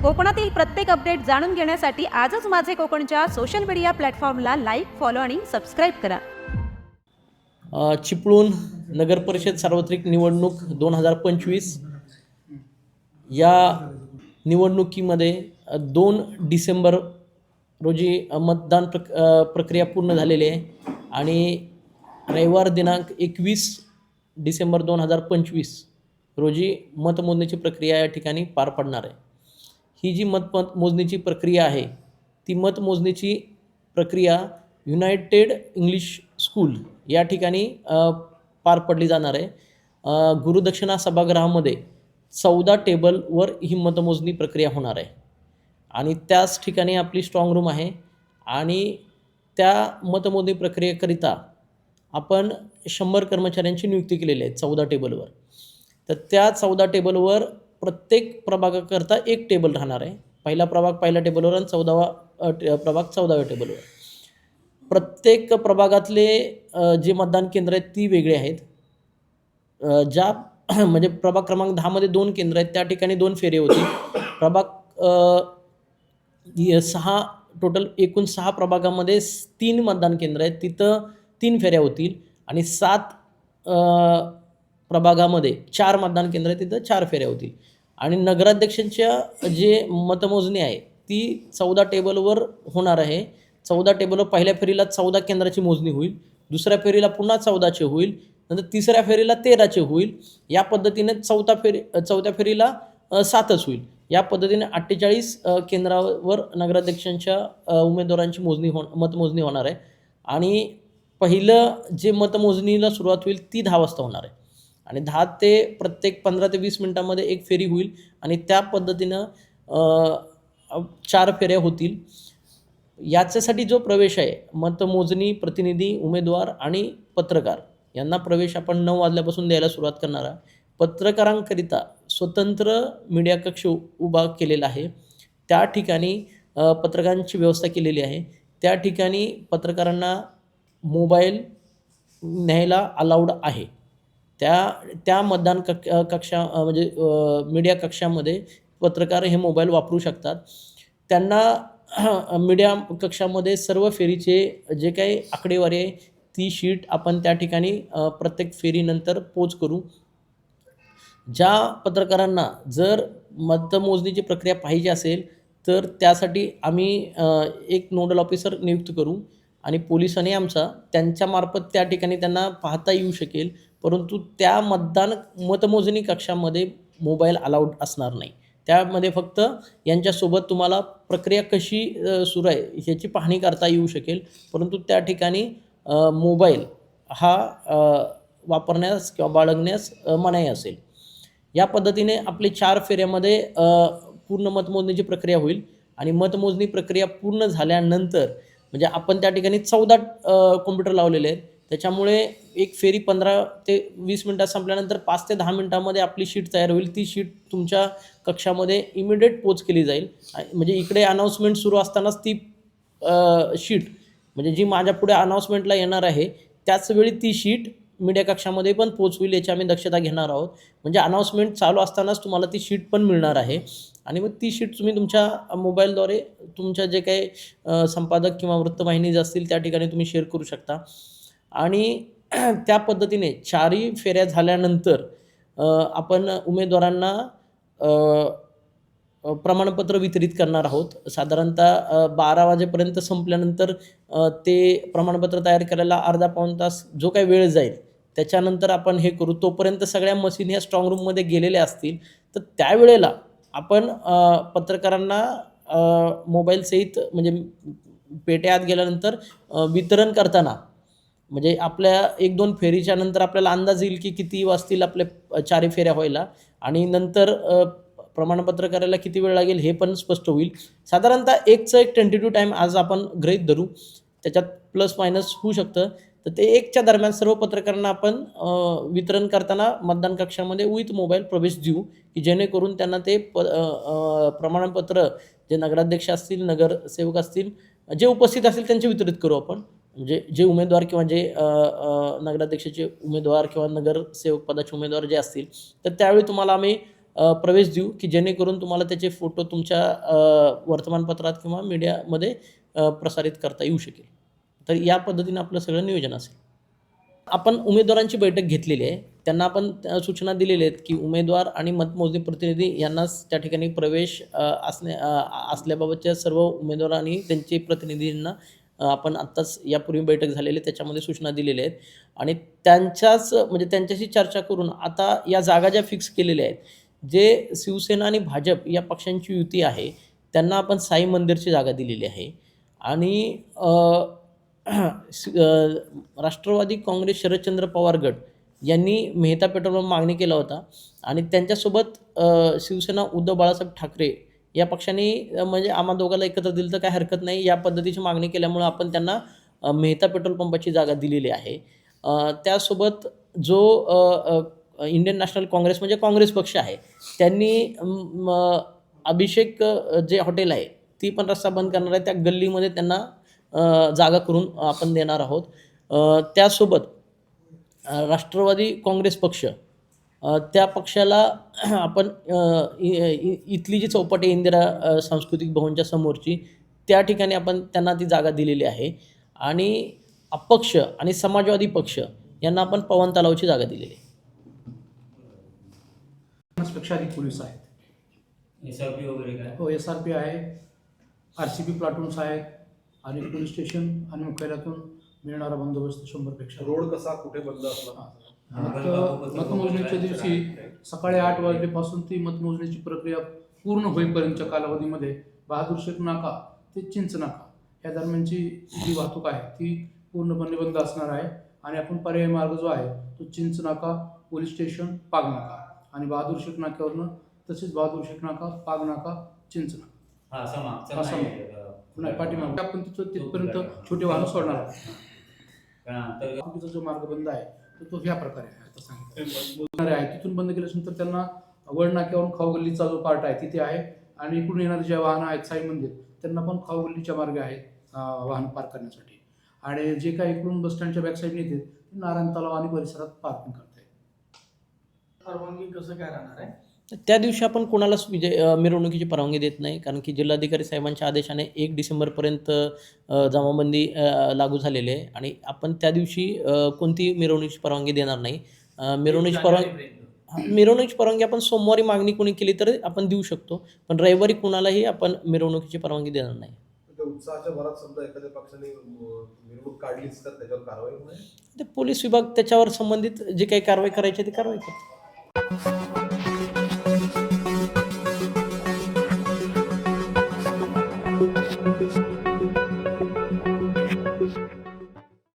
कोकणातील प्रत्येक अपडेट जाणून घेण्यासाठी आजच माझे कोकणच्या सोशल मीडिया प्लॅटफॉर्मला लाईक, फॉलो आणि सबस्क्राईब करा. चिपळूण नगर परिषद सार्वत्रिक निवडणूक 2025 या निवडणुकीमध्ये 2 डिसेंबर रोजी मतदान प्रक्रिया पूर्ण झालेली आहे आणि रविवार दिनांक 21 डिसेंबर 2025 रोजी मतमोजणीची प्रक्रिया या ठिकाणी पार पडणार आहे. ही जी मतमोजणीची प्रक्रिया आहे ती मतमोजणीची प्रक्रिया युनायटेड इंग्लिश स्कूल या ठिकाणी पार पडली जाणार आहे. गुरुदक्षिणा सभागृहामध्ये 14 टेबलवर ही मतमोजणी प्रक्रिया होणार आहे आणि त्याच ठिकाणी आपली स्ट्रॉंग रूम आहे आणि त्या मतमोजणी प्रक्रियेकरिता आपण 100 कर्मचाऱ्यांची नियुक्ती केलेली आहे 14 टेबलवर. तर त्या 14 टेबलवर प्रत्येक प्रभागाकरता एक टेबल राहणार आहे. पहिला प्रभाग पहिल्या टेबलवर आणि 14वा प्रभाग 14व्या टेबलवर. प्रत्येक प्रभागातले जे मतदान केंद्र आहेत ती वेगळी आहेत. ज्या म्हणजे प्रभाग क्रमांक 10मध्ये 2 केंद्र आहेत त्या ठिकाणी 2 फेरे होतील. प्रभाग 6 टोटल एकूण 6 प्रभागामध्ये 3 मतदान केंद्र आहेत तिथं 3 फेऱ्या होतील आणि 7 प्रभागामध्ये 4 मतदान केंद्र आहेत तिथं 4 फेऱ्या होतील. आणि नगराध्यक्षांच्या जे मतमोजणी आहे ती 14 टेबलवर होणार आहे. 14 टेबलवर पहिल्या फेरीला 14 केंद्राची मोजणी होईल, दुसऱ्या फेरीला पुन्हा 14चे होईल, नंतर तिसऱ्या फेरीला 13चे होईल. या पद्धतीने चौथ्या फेरीला 7च होईल. या पद्धतीने 48 केंद्रावर नगराध्यक्षांच्या उमेदवारांची मतमोजणी होणार आहे आणि पहिलं जे मतमोजणीला सुरुवात होईल ती 10 वाजता होणार आहे आणि 10 ते प्रत्येक 15 ते 20 मिनटामध्ये एक फेरी होईल आणि त्या पद्धतीनं 4 फेऱ्या होतील. याच्यासाठी जो प्रवेश आहे मतमोजणी प्रतिनिधी, उमेदवार आणि पत्रकार यांना प्रवेश आपण 9 वाजल्यापासून द्यायला सुरुवात करणार आहे. पत्रकारांकरिता स्वतंत्र मीडिया कक्ष उभा केलेला आहे. त्या ठिकाणी पत्रकारांची व्यवस्था केलेली आहे. त्या ठिकाणी पत्रकारांना मोबाईल न्यायला अलाउड आहे. त्या मतदान कक्षा म्हणजे मीडिया कक्षामध्ये पत्रकार हे मोबाईल वापरू शकतात. त्यांना मीडिया कक्षामध्ये सर्व फेरीचे जे काही आकडेवारी आहे ती शीट आपण त्या ठिकाणी प्रत्येक फेरीनंतर पोच करू. ज्या पत्रकारांना जर मतमोजणीची प्रक्रिया पाहिजे असेल तर त्यासाठी आम्ही एक नोडल ऑफिसर नियुक्त करू आणि पोलिसांनी त्यांच्यामार्फत त्या ठिकाणी त्यांना पाहता येऊ शकेल. परंतु त्या मतमोजणी कक्षामध्ये मोबाईल अलाउड असणार नाही. त्यामध्ये फक्त यांच्यासोबत तुम्हाला प्रक्रिया कशी सुरू आहे ह्याची पाहणी करता येऊ शकेल, परंतु त्या ठिकाणी मोबाईल हा वापरण्यास किंवा बाळगण्यास मनाई असेल. या पद्धतीने आपले 4 फेऱ्यामध्ये पूर्ण मतमोजणीची प्रक्रिया होईल आणि मतमोजणी प्रक्रिया पूर्ण झाल्यानंतर म्हणजे आपण त्या ठिकाणी 14 कॉम्प्युटर लावलेले आहेत. त्याच्यामुळे एक फेरी 15 ते 20 मिनटात संपल्यानंतर 5 ते 10 मिनटामध्ये आपली शीट तयार होईल. ती शीट तुमच्या कक्षामध्ये इमिडिएट पोच केली जाईल. म्हणजे इकडे अनाऊन्समेंट सुरू असतानाच ती शीट म्हणजे जी माझ्या पुढे अनाऊन्समेंटला येणार आहे त्याच वेळी ती शीट मीडिया कक्षामध्ये पण पोच होईल याची आम्ही दक्षता घेणार आहोत. म्हणजे अनाऊन्समेंट चालू असतानाच तुम्हाला ती शीट पण मिळणार आहे आणि मग ती शीट तुम्ही तुमच्या मोबाईलद्वारे तुमच्या जे काही संपादक किंवा वृत्तवाहिनी जे असतील त्या ठिकाणी तुम्ही शेअर करू शकता. आणि त्या पद्धतीने 4ही फेऱ्या झाल्यानंतर आपण उमेदवारांना प्रमाणपत्र वितरित करणार आहोत. साधारणतः 12 वाजेपर्यंत संपल्यानंतर ते प्रमाणपत्र तयार करायला अर्धा-पाऊण तास जो काही वेळ जाईल त्याच्यानंतर आपण हे करू. तोपर्यंत सगळ्या मशीन ह्या स्ट्रॉंग रूममध्ये गेलेल्या असतील तर त्यावेळेला आपण पत्रकारांना मोबाईलसहित म्हणजे पेट्यात गेल्यानंतर वितरण करताना म्हणजे आपल्या 1-2 फेरीच्या नंतर आपल्याला अंदाज येईल की किती वाजतील आपल्या 4 फेऱ्या व्हायला आणि नंतर प्रमाणपत्र करायला किती वेळ लागेल हे पण स्पष्ट होईल. साधारणतः एक टेंटेटिव्ह टाईम आज आपण गृहीत धरू, त्याच्यात प्लस मायनस होऊ शकतं. तर ते 1च्या दरम्यान सर्व पत्रकारांना आपण वितरण करताना मतदान कक्षामध्ये विथ मोबाईल प्रवेश देऊ की जेणेकरून त्यांना ते प्रमाणपत्र जे नगराध्यक्ष असतील, नगरसेवक असतील, जे उपस्थित असतील त्यांचे वितरित करू आपण. म्हणजे जे उमेदवार किंवा जे नगराध्यक्षाचे उमेदवार किंवा नगरसेवक पदाचे उमेदवार जे असतील तर त्यावेळी तुम्हाला आम्ही प्रवेश देऊ की जेणेकरून तुम्हाला त्याचे फोटो तुमच्या वर्तमानपत्रात किंवा मीडियामध्ये प्रसारित करता येऊ शकेल. तर या पद्धतीनं आपलं सगळं नियोजन असेल. आपण उमेदवारांची बैठक घेतलेली आहे. त्यांना आपण सूचना दिलेल्या आहेत की उमेदवार आणि मतमोजणी प्रतिनिधी यांनाच त्या ठिकाणी प्रवेश असल्याबाबतच्या सर्व उमेदवार आणि त्यांचे प्रतिनिधींना आपण आत्ताच यापूर्वी बैठक झालेली त्याच्यामध्ये सूचना दिलेल्या आहेत आणि म्हणजे त्यांच्याशी चर्चा करून आता या जागा ज्या फिक्स केलेल्या आहेत, जे शिवसेना आणि भाजप या पक्षांची युती आहे त्यांना आपण साई मंदिरची जागा दिलेली आहे आणि राष्ट्रवादी काँग्रेस शरदचंद्र पवार गट यांनी मेहता पेट्रोलवर मागणी केला होता आणि त्यांच्यासोबत शिवसेना उद्धव बाळासाहेब ठाकरे या पक्षाने म्हणजे आम्हा दोघांना एकत्र दिलं तर काही हरकत नाही या पद्धतीची मागणी केल्यामुळं आपण त्यांना मेहता पेट्रोल पंपाची जागा दिलेली आहे. त्यासोबत जो इंडियन नॅशनल काँग्रेस म्हणजे काँग्रेस पक्ष आहे त्यांनी अभिषेक जे हॉटेल आहे ती पण रस्ता बंद करणार आहे, त्या गल्लीमध्ये त्यांना जागा करून आपण देणार आहोत. त्यासोबत राष्ट्रवादी काँग्रेस पक्ष त्या पक्षाला आपण इथली जी चौपाटी इंदिरा सांस्कृतिक भवनच्या समोरची त्या ठिकाणी आपण त्यांना ती जागा दिलेली आहे आणि अपक्ष आणि समाजवादी पक्ष यांना आपण पवन तलावची जागा दिलेली आहे. 50 पेक्षा अधिक पोलीस आहेत. SRP वगैरे काय? हो, SRP आहे, RCP प्लाटून्स आहेत आणि पोलीस स्टेशन आणि मुख्यालयातून मिळणारा बंदोबस्त 100 पेक्षा. रोड कसा कुठे बंद असला? मतमोजणीच्या दिवशी सकाळी 8 वाजल्यापासून ती मतमोजणीची प्रक्रिया पूर्ण होईपर्यंतच्या कालावधीमध्ये बहादूर शेख नाका ते चिंच नाका या दरम्यानची जी वाहतूक आहे ती पूर्णपणे बंद असणार आहे आणि आपण पर्यायी मार्ग जो आहे तो चिंच नाका, पोलीस स्टेशन, पाग नाका आणि बहादूर शेख नाक्यावरनं तसेच बहादूर शेख नाका, पाग नाका, चिंच नाका नाही पाठीमागे आपण तिथपर्यंत छोटे वाहन सोडणार आहोत. वाहतुकीचा जो मार्ग बंद आहे तो ह्या प्रकारे आहे. आता सांगितलं आहे तिथून बंद केल्यानंतर त्यांना वड नाक्यावरून खाऊ गल्लीचा जो पार्ट आहे तिथे आहे आणि इकडून येणारे जे वाहनं आहेत साई मंदिर त्यांना पण खाऊ गल्लीच्या मार्गे आहेत वाहन पार्क करण्यासाठी आणि जे काही इकडून बस स्टँडच्या बॅक साईडने येते ते नारायण तलाव आणि परिसरात पार्किंग करता येईल. परवानगी कसं काय राहणार आहे? त्या दिवशी आपण कोणालाच मिरवणुकीची परवानगी देत नाही कारण की जिल्हाधिकारी साहेबांच्या आदेशाने 1 डिसेंबरपर्यंत जमावबंदी लागू झालेली आहे आणि आपण त्या दिवशी कोणतीही मिरवणुकीची परवानगी देणार नाही. मिरवणुकीची परवानगी आपण सोमवारी मागणी कोणी केली तर आपण देऊ शकतो पण रविवारी कुणालाही आपण मिरवणुकीची परवानगी देणार नाही. उत्साहाच्या भरात समजा एखाद्या पक्षाने मिरवणूक काढलीच तर त्याच्यावर कारवाई होईल. ते पोलीस विभाग त्याच्यावर संबंधित जे काही कारवाई करायची ती कारवाई करतो.